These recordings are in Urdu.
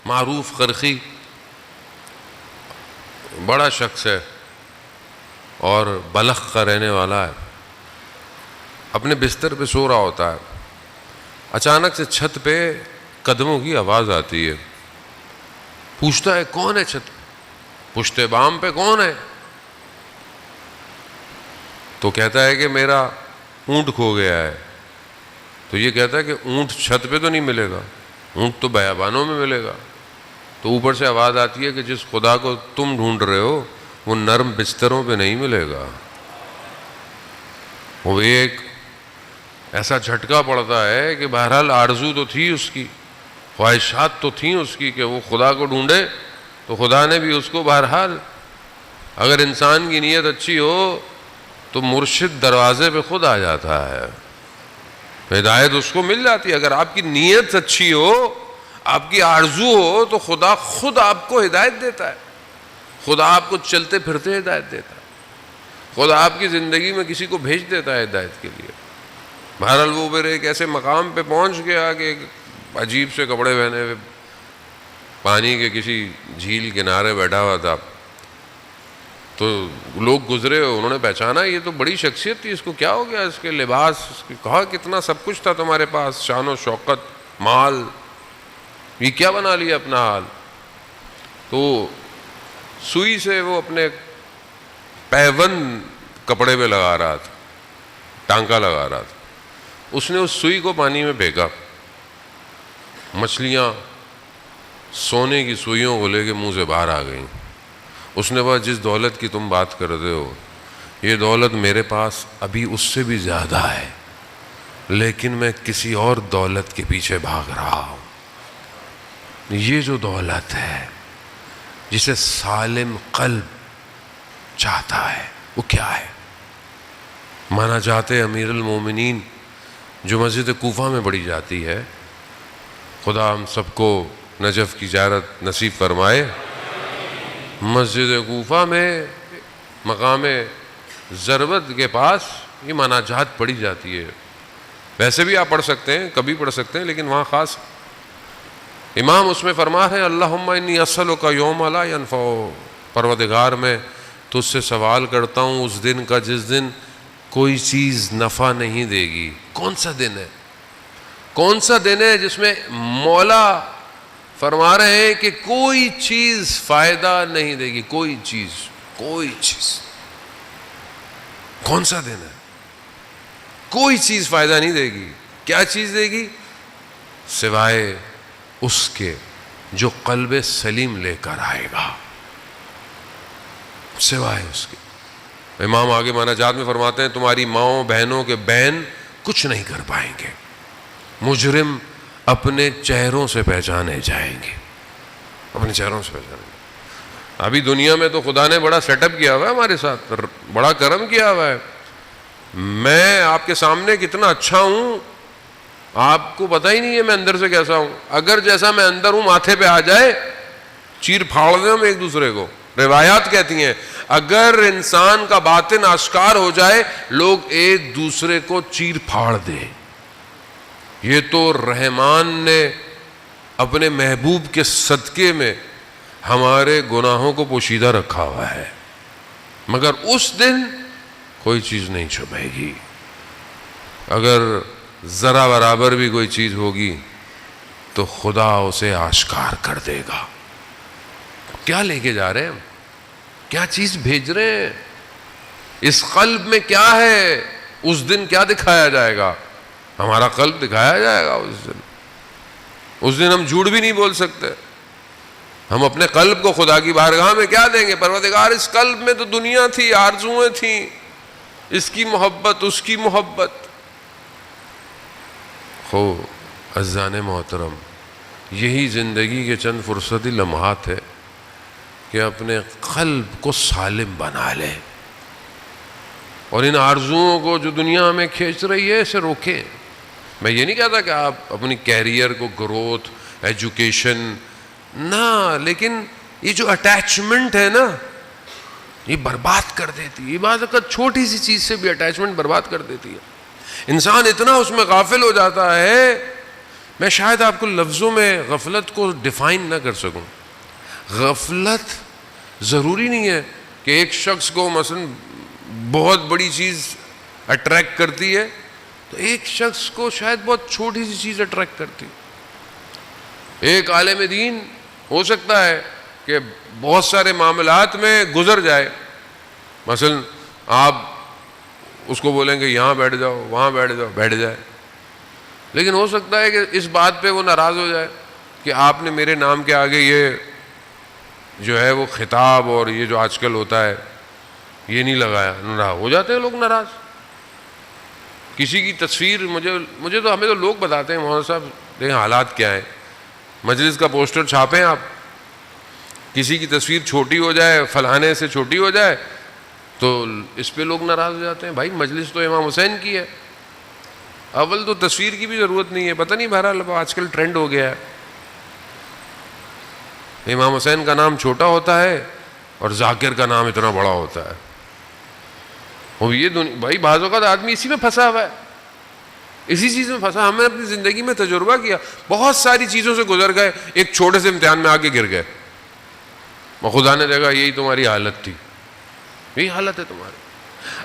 معروف قرخی بڑا شخص ہے اور بلخ کا رہنے والا ہے، اپنے بستر پہ سو رہا ہوتا ہے، اچانک سے چھت پہ قدموں کی آواز آتی ہے، پوچھتا ہے کون ہے چھت پشت بام پہ کون ہے؟ تو کہتا ہے کہ میرا اونٹ کھو گیا ہے۔ تو یہ کہتا ہے کہ اونٹ چھت پہ تو نہیں ملے گا، اونٹ تو بیابانوں میں ملے گا۔ تو اوپر سے آواز آتی ہے کہ جس خدا کو تم ڈھونڈ رہے ہو وہ نرم بستروں پہ نہیں ملے گا۔ وہ ایک ایسا جھٹکا پڑتا ہے کہ بہرحال آرزو تو تھی اس کی، خواہشات تو تھیں اس کی کہ وہ خدا کو ڈھونڈے، تو خدا نے بھی اس کو بہرحال، اگر انسان کی نیت اچھی ہو تو مرشد دروازے پہ خود آ جاتا ہے، ہدایت اس کو مل جاتی ہے۔ اگر آپ کی نیت اچھی ہو، آپ کی آرزو ہو، تو خدا خود آپ کو ہدایت دیتا ہے، خدا آپ کو چلتے پھرتے ہدایت دیتا ہے، خدا آپ کی زندگی میں کسی کو بھیج دیتا ہے ہدایت کے لیے۔ بہرحال وہ پھر ایک ایسے مقام پہ پہنچ گیا کہ ایک عجیب سے کپڑے پہنے ہوئے پانی کے کسی جھیل کنارے بیٹھا ہوا تھا، تو لوگ گزرے، انہوں نے پہچانا یہ تو بڑی شخصیت تھی، اس کو کیا ہو گیا، اس کے لباس، اس کی کہا کتنا سب کچھ تھا تمہارے پاس، شان و شوکت، مال، یہ کیا بنا لیا اپنا حال؟ تو سوئی سے وہ اپنے پیون کپڑے پہ لگا رہا تھا، ٹانکا لگا رہا تھا، اس نے اس سوئی کو پانی میں پھینکا، مچھلیاں سونے کی سوئیوں کو لے کے منہ سے باہر آ گئیں۔ اس نے کہا جس دولت کی تم بات کرتے ہو یہ دولت میرے پاس ابھی اس سے بھی زیادہ ہے، لیکن میں کسی اور دولت کے پیچھے بھاگ رہا ہوں۔ یہ جو دولت ہے جسے سالم قلب چاہتا ہے وہ کیا ہے؟ مانا جاتے امیر المومنین جو مسجد کوفہ میں پڑھی جاتی ہے، خدا ہم سب کو نجف کی زیارت نصیب فرمائے۔ مسجد کوفہ میں مقام ضربت کے پاس یہ مناجات پڑھی جاتی ہے، ویسے بھی آپ پڑھ سکتے ہیں، کبھی پڑھ سکتے ہیں، لیکن وہاں خاص امام اس میں فرما ہے اللہم انی اسألک یوم لا ینفع، پروردگار میں تجھ سے سوال کرتا ہوں اس دن کا جس دن کوئی چیز نفع نہیں دے گی۔ کون سا دن ہے؟ کون سا دن ہے جس میں مولا فرما رہے ہیں کہ کوئی چیز فائدہ نہیں دے گی؟ کوئی چیز کون سا دن ہے؟ کوئی چیز فائدہ نہیں دے گی۔ کیا چیز دے گی؟ سوائے اس کے جو قلب سلیم لے کر آئے گا، سوائے اس کے۔ امام آگے مناجات میں فرماتے ہیں تمہاری ماؤں بہنوں کے بہن کچھ نہیں کر پائیں گے، مجرم اپنے چہروں سے پہچانے جائیں گے، اپنے چہروں سے پہچانے گے۔ ابھی دنیا میں تو خدا نے بڑا سیٹ اپ کیا ہوا ہے ہمارے ساتھ، بڑا کرم کیا ہوا ہے، میں آپ کے سامنے کتنا اچھا ہوں آپ کو پتہ ہی نہیں ہے میں اندر سے کیسا ہوں۔ اگر جیسا میں اندر ہوں ماتھے پہ آ جائے چیر پھاڑ دیں ہم ایک دوسرے کو۔ روایات کہتی ہیں اگر انسان کا باطن آشکار ہو جائے لوگ ایک دوسرے کو چیر پھاڑ دیں۔ یہ تو رحمان نے اپنے محبوب کے صدقے میں ہمارے گناہوں کو پوشیدہ رکھا ہوا ہے، مگر اس دن کوئی چیز نہیں چھپے گی۔ اگر ذرا برابر بھی کوئی چیز ہوگی تو خدا اسے آشکار کر دے گا۔ کیا لے کے جا رہے ہیں ہم؟ کیا چیز بھیج رہے ہیں؟ اس قلب میں کیا ہے؟ اس دن کیا دکھایا جائے گا؟ ہمارا قلب دکھایا جائے گا اس دن ہم جھوٹ بھی نہیں بول سکتے۔ ہم اپنے قلب کو خدا کی بارگاہ میں کیا دیں گے؟ پروردگار اس قلب میں تو دنیا تھی، آرزویں تھیں، اس کی محبت، اس کی محبت۔ خو عزیزان محترم، یہی زندگی کے چند فرصتی لمحات ہے کہ اپنے قلب کو سالم بنا لیں اور ان آرزوؤں کو جو دنیا میں کھینچ رہی ہے اسے روکیں۔ میں یہ نہیں کہتا کہ آپ اپنی کیریئر کو گروتھ، ایجوکیشن نہ، لیکن یہ جو اٹیچمنٹ ہے نا یہ برباد کر دیتی ہے۔ یہ بعض اوقات چھوٹی سی چیز سے بھی اٹیچمنٹ برباد کر دیتی ہے۔ انسان اتنا اس میں غافل ہو جاتا ہے میں شاید آپ کو لفظوں میں غفلت کو ڈیفائن نہ کر سکوں. غفلت ضروری نہیں ہے کہ ایک شخص کو مثلا بہت بڑی چیز اٹریکٹ کرتی ہے تو ایک شخص کو شاید بہت چھوٹی سی چیز اٹریکٹ کرتی. ایک عالم دین ہو سکتا ہے کہ بہت سارے معاملات میں گزر جائے، مثلا آپ اس کو بولیں گے یہاں بیٹھ جاؤ وہاں بیٹھ جاؤ، بیٹھ جائے، لیکن ہو سکتا ہے کہ اس بات پہ وہ ناراض ہو جائے کہ آپ نے میرے نام کے آگے یہ جو ہے وہ خطاب اور یہ جو آج کل ہوتا ہے یہ نہیں لگایا. ناراض ہو جاتے ہیں لوگ، ناراض. کسی کی تصویر مجھے تو ہمیں تو لوگ بتاتے ہیں مولانا صاحب دیکھیں حالات کیا ہیں، مجلس کا پوسٹر چھاپیں آپ، کسی کی تصویر چھوٹی ہو جائے، فلانے سے چھوٹی ہو جائے تو اس پہ لوگ ناراض ہو جاتے ہیں. بھائی مجلس تو امام حسین کی ہے. اول تو تصویر کی بھی ضرورت نہیں ہے، پتہ نہیں بہرحال آج کل ٹرینڈ ہو گیا ہے. امام حسین کا نام چھوٹا ہوتا ہے اور ذاکر کا نام اتنا بڑا ہوتا ہے. وہ یہ بھائی بعض اوقات آدمی اسی میں پھنسا ہوا ہے، اسی چیز میں پھنسا. ہم نے اپنی زندگی میں تجربہ کیا، بہت ساری چیزوں سے گزر گئے، ایک چھوٹے سے امتحان میں آ کے گر گئے، اور خدا نے دیکھا یہی تمہاری حالت تھی، یہی حالت ہے تمہاری.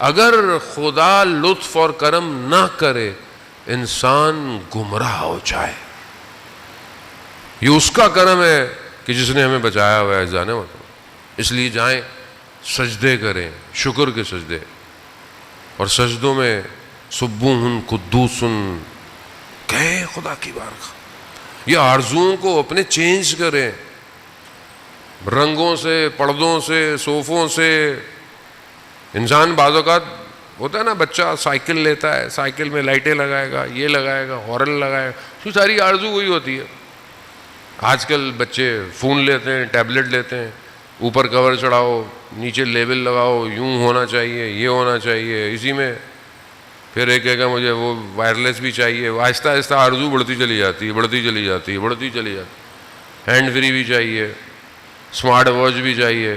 اگر خدا لطف اور کرم نہ کرے انسان گمراہ ہو جائے. یہ اس کا کرم ہے کہ جس نے ہمیں بچایا ہوا ہے جانے والا. اس لیے جائیں سجدے کریں، شکر کے سجدے، اور سجدوں میں سبوحن قدوسن کہے خدا کی بارگاہ. یہ آرزوؤں کو اپنے چینج کریں، رنگوں سے، پردوں سے، صوفوں سے. انسان بعض اوقات ہوتا ہے نا، بچہ سائیکل لیتا ہے، سائیکل میں لائٹیں لگائے گا، یہ لگائے گا، ہارن لگائے گا، اس کی ساری آرزو وہی ہوتی ہے. آج کل بچے فون لیتے ہیں، ٹیبلٹ لیتے ہیں، اوپر کور چڑھاؤ، نیچے لیبل لگاؤ، یوں ہونا چاہیے، یہ ہونا چاہیے، اسی میں پھر ایک کہے گا مجھے وہ وائرلیس بھی چاہیے. آہستہ آہستہ آرزو بڑھتی چلی جاتی ہے، بڑھتی چلی جاتی ہے، بڑھتی چلی جاتی ہے. ہینڈ فری بھی چاہیے، اسمارٹ واچ بھی چاہیے.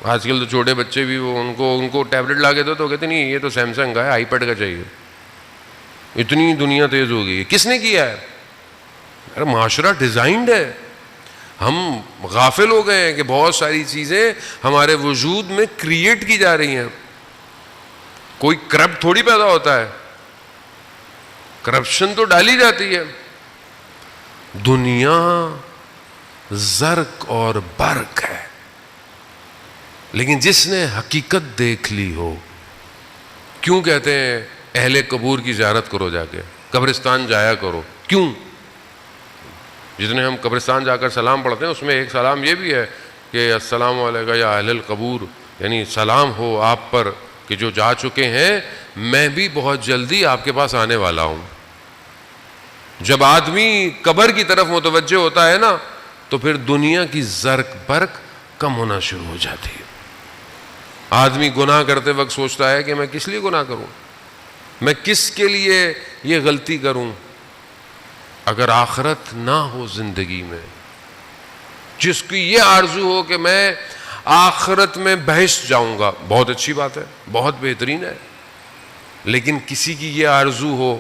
آج کل تو چھوٹے بچے بھی وہ ان کو ٹیبلٹ لا کے دو تو کہتے نہیں یہ تو سیمسنگ کا ہے، آئی پیڈ کا چاہیے. اتنی دنیا تیز ہو گئی ہے. کس نے کیا ہے؟ ارے معاشرہ ڈیزائنڈ ہے. ہم غافل ہو گئے ہیں کہ بہت ساری چیزیں ہمارے وجود میں کریٹ کی جا رہی ہیں. کوئی کرپٹ تھوڑی پیدا ہوتا ہے، کرپشن تو ڈالی جاتی ہے. دنیا زرق اور برق ہے، لیکن جس نے حقیقت دیکھ لی ہو. کیوں کہتے ہیں اہل قبور کی زیارت کرو، جا کے قبرستان جایا کرو؟ کیوں؟ جتنے ہم قبرستان جا کر سلام پڑھتے ہیں اس میں ایک سلام یہ بھی ہے کہ السلام علیکم یا اہل القبور، یعنی سلام ہو آپ پر کہ جو جا چکے ہیں، میں بھی بہت جلدی آپ کے پاس آنے والا ہوں. جب آدمی قبر کی طرف متوجہ ہوتا ہے نا تو پھر دنیا کی زرق برق کم ہونا شروع ہو جاتی ہے. آدمی گناہ کرتے وقت سوچتا ہے کہ میں کس لیے گناہ کروں، میں کس کے لیے یہ غلطی کروں. اگر آخرت نہ ہو زندگی میں، جس کی یہ آرزو ہو کہ میں آخرت میں بہشت جاؤں گا، بہت اچھی بات ہے، بہت بہترین ہے. لیکن کسی کی یہ آرزو ہو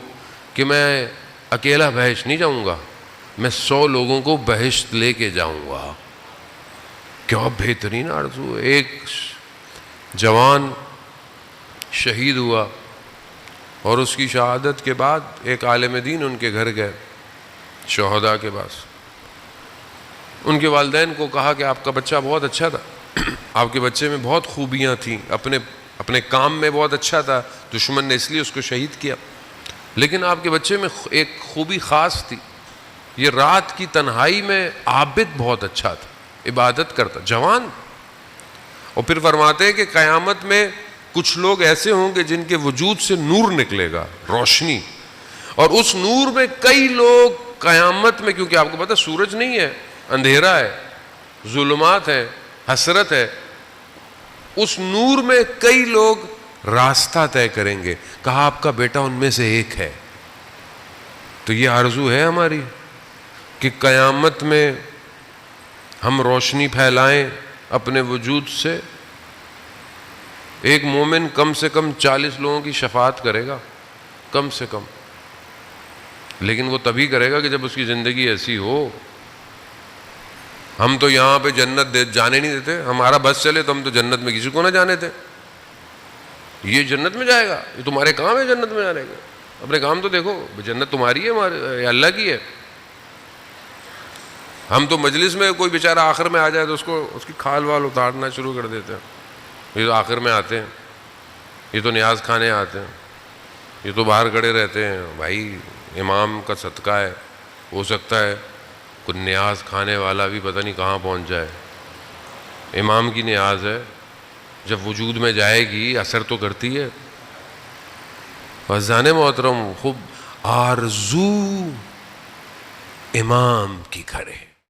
کہ میں اکیلا بہشت نہیں جاؤں گا، میں 100 لوگوں کو بہشت لے کے جاؤں گا، کیا بہترین آرزو ہے. ایک جوان شہید ہوا اور اس کی شہادت کے بعد ایک عالم دین ان کے گھر گئے، شہداء کے پاس. ان کے والدین کو کہا کہ آپ کا بچہ بہت اچھا تھا، آپ کے بچے میں بہت خوبیاں تھیں، اپنے کام میں بہت اچھا تھا، دشمن نے اس لیے اس کو شہید کیا، لیکن آپ کے بچے میں ایک خوبی خاص تھی، یہ رات کی تنہائی میں عابد بہت اچھا تھا، عبادت کرتا، جوان. اور پھر فرماتے ہیں کہ قیامت میں کچھ لوگ ایسے ہوں گے جن کے وجود سے نور نکلے گا، روشنی، اور اس نور میں کئی لوگ قیامت میں، کیونکہ آپ کو پتہ سورج نہیں ہے، اندھیرا ہے، ظلمات ہے، حسرت ہے، اس نور میں کئی لوگ راستہ طے کریں گے. کہا آپ کا بیٹا ان میں سے ایک ہے. تو یہ آرزو ہے ہماری کہ قیامت میں ہم روشنی پھیلائیں اپنے وجود سے. ایک مومن کم سے کم 40 لوگوں کی شفاعت کرے گا، کم سے کم لیکن وہ تبھی کرے گا کہ جب اس کی زندگی ایسی ہو. ہم تو یہاں پہ جنت جانے نہیں دیتے. ہمارا بس چلے تو ہم تو جنت میں کسی کو نہ جانے تھے. یہ جنت میں جائے گا, یہ تمہارے کام ہے جنت میں جانے کے, اپنے کام تو دیکھو. جنت تمہاری ہے, ہمارے اللہ کی ہے. ہم تو مجلس میں کوئی بیچارہ آخر میں آ جائے تو اس کی کھال وال اتارنا شروع کر دیتے ہیں. یہ تو آخر میں آتے ہیں, یہ تو نیاز کھانے آتے ہیں, یہ تو باہر کھڑے رہتے ہیں. بھائی امام کا صدقہ ہے, ہو سکتا ہے کوئی نیاز کھانے والا بھی پتہ نہیں کہاں پہنچ جائے. امام کی نیاز ہے, جب وجود میں جائے گی اثر تو کرتی ہے. فضان محترم خوب آرزو امام کی کرے.